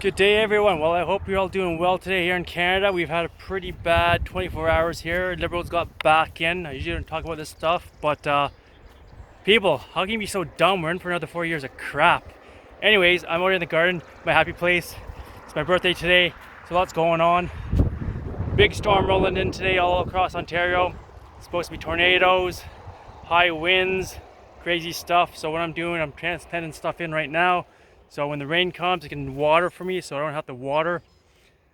Good day everyone. Well, I hope you're all doing well today here in Canada. We've had a pretty bad 24 hours here. Liberals got back in. I usually don't talk about this stuff, but people, how can you be so dumb? We're in for another 4 years of crap. Anyways, I'm out in the garden, my happy place. It's my birthday today, so lots going on. Big storm rolling in today all across Ontario. It's supposed to be tornadoes, high winds, crazy stuff. So what I'm doing, I'm transplanting stuff in right now. So when the rain comes, it can water for me, so I don't have to water.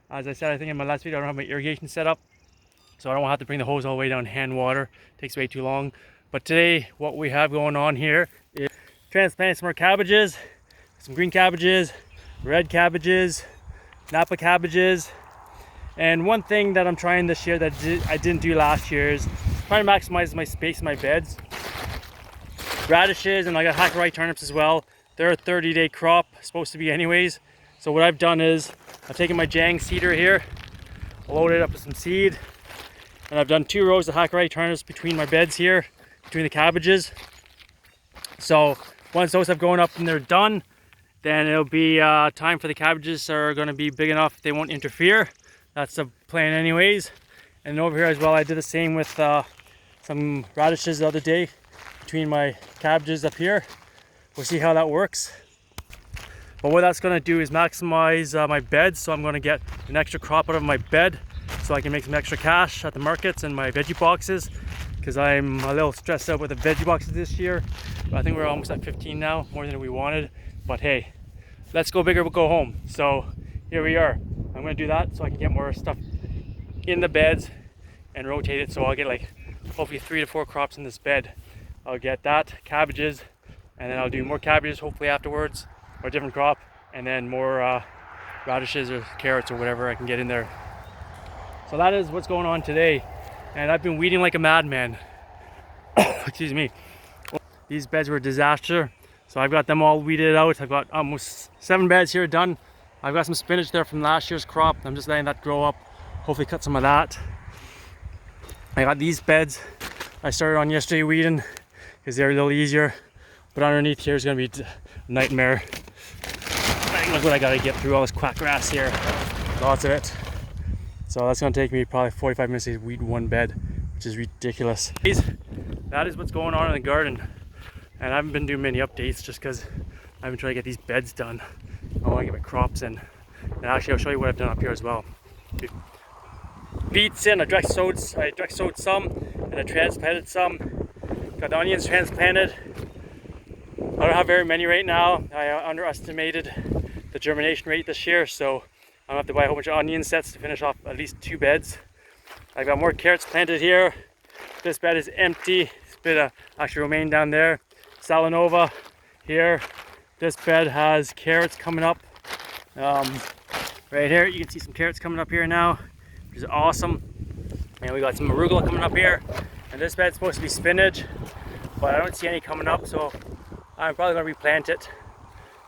As I said, I think in my last video, I don't have my irrigation set up, so I don't have to bring the hose all the way down hand water. It takes way too long. But today, what we have going on here is transplanting some more cabbages, some green cabbages, red cabbages, Napa cabbages. And one thing that I'm trying this year that I didn't do last year is trying to maximize my space in my beds. Radishes, and I got Hackaway turnips as well. They're a 30-day crop, supposed to be anyways. So what I've done is, I've taken my Jang seeder here, loaded it up with some seed, and I've done 2 rows of Hackaway turnips between my beds here, between the cabbages. So once those have grown up and they're done, then it'll be time for the cabbages that are gonna be big enough they won't interfere. That's the plan anyways. And over here as well, I did the same with some radishes the other day, between my cabbages up here. We'll see how that works. But what that's going to do is maximize my bed, so I'm going to get an extra crop out of my bed so I can make some extra cash at the markets and my veggie boxes, because I'm a little stressed out with the veggie boxes this year. I think we're almost at 15 now, more than we wanted. But hey, let's go big or we'll go home. So here we are. I'm going to do that so I can get more stuff in the beds and rotate it, so I'll get like hopefully 3 to 4 crops in this bed. I'll get that, cabbages, and then I'll do more cabbages hopefully afterwards, or a different crop, and then more radishes or carrots or whatever I can get in there. So that is what's going on today, and I've been weeding like a madman. Excuse me. These beds were a disaster, so I've got them all weeded out. I've got almost 7 beds here done. I've got some spinach there from last year's crop. I'm just letting that grow up, hopefully cut some of that. I got these beds I started on yesterday weeding because they're a little easier. But underneath here is going to be a nightmare. Look what I got to get through all this quack grass here. Lots of it. So that's going to take me probably 45 minutes to weed one bed, which is ridiculous. That is what's going on in the garden. And I haven't been doing many updates just because I've been trying to get these beds done. I want to get my crops in. And actually I'll show you what I've done up here as well. Beets in, I direct sowed some, and I transplanted some. Got the onions transplanted. I don't have very many right now. I underestimated the germination rate this year, so I'm gonna have to buy a whole bunch of onion sets to finish off at least 2 beds. I've got more carrots planted here. This bed is empty. This bit of actually romaine down there. Salanova here. This bed has carrots coming up. Right here, you can see some carrots coming up here now, which is awesome. And we got some arugula coming up here. And this bed's supposed to be spinach, but I don't see any coming up, so I'm probably going to replant it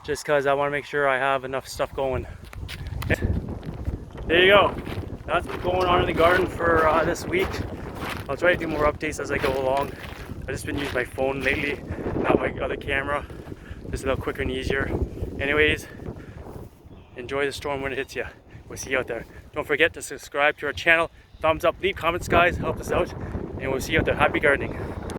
just because I want to make sure I have enough stuff going. There you go. That's what's going on in the garden for this week. I'll try to do more updates as I go along. I've just been using my phone lately, not my other camera. Just a little quicker and easier. Anyways, enjoy the storm when it hits you. We'll see you out there. Don't forget to subscribe to our channel. Thumbs up, leave comments guys, help us out. And we'll see you out there. Happy gardening.